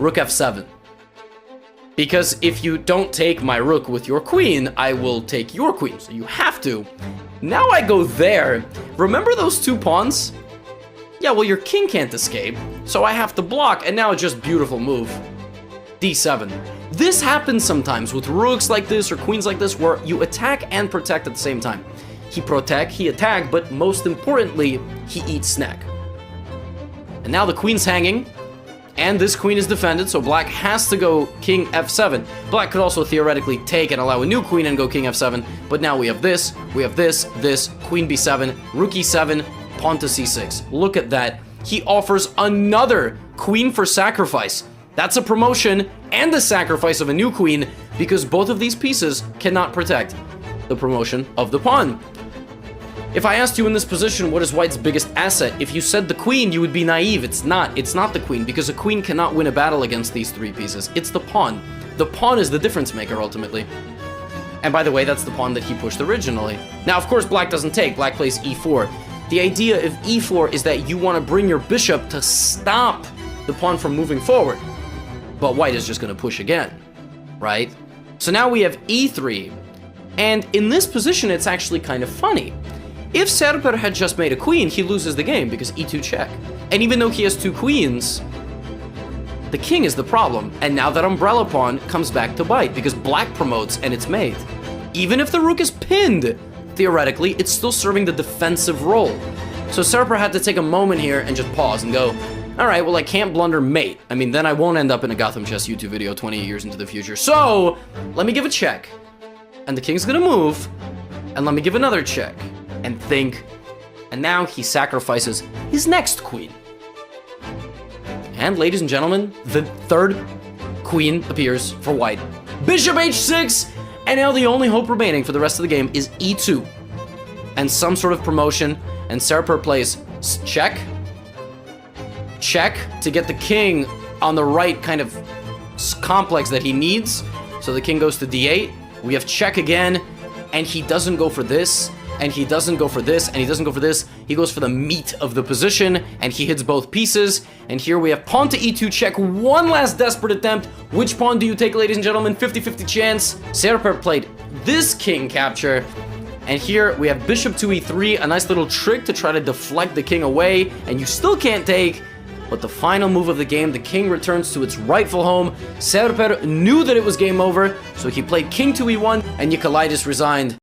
rook f7. Because if you don't take my rook with your queen, I will take your queen, so you have to. Now I go there. Remember those two pawns? Yeah, well, your king can't escape, so I have to block, and now it's just beautiful move. d7. This happens sometimes with rooks like this or queens like this, where you attack and protect at the same time. He protect, he attack, but most importantly, he eats snack. And now the queen's hanging. And this queen is defended, so black has to go king f7. Black could also theoretically take and allow a new queen and go king f7, but now we have this, queen b7, rook e7, pawn to c6. Look at that. He offers another queen for sacrifice. That's a promotion and the sacrifice of a new queen, because both of these pieces cannot protect the promotion of the pawn. If I asked you in this position, what is white's biggest asset? If you said the queen, you would be naive. It's not the queen, because a queen cannot win a battle against these three pieces. It's the pawn. The pawn is the difference maker, ultimately. And by the way, that's the pawn that he pushed originally. Now, of course, black doesn't take. Black plays e4. The idea of e4 is that you want to bring your bishop to stop the pawn from moving forward. But white is just going to push again, right? So now we have e3. And in this position, it's actually kind of funny. If Serper had just made a queen, he loses the game because e2 check. And even though he has two queens, the king is the problem. And now that umbrella pawn comes back to bite because black promotes and it's made. Even if the rook is pinned, theoretically, it's still serving the defensive role. So Serper had to take a moment here and just pause and go, all right, well, I can't blunder mate. I mean, then I won't end up in a Gotham Chess YouTube video 28 years into the future. So let me give a check. And the king's gonna move. And let me give another check. And think, and now he sacrifices his next queen. And ladies and gentlemen, the third queen appears for white. Bishop h6, and now the only hope remaining for the rest of the game is e2. And some sort of promotion, and Serper plays check, check, to get the king on the right kind of complex that he needs. So the king goes to d8, we have check again, and he doesn't go for this, and he doesn't go for this, and he doesn't go for this. He goes for the meat of the position, and he hits both pieces. And here we have pawn to e2 check, one last desperate attempt. Which pawn do you take, ladies and gentlemen? 50-50 chance. Serper played this king capture. And here we have bishop to e3, a nice little trick to try to deflect the king away, and you still can't take. But the final move of the game, the king returns to its rightful home. Serper knew that it was game over, so he played king to e1, and Nikolaitis resigned.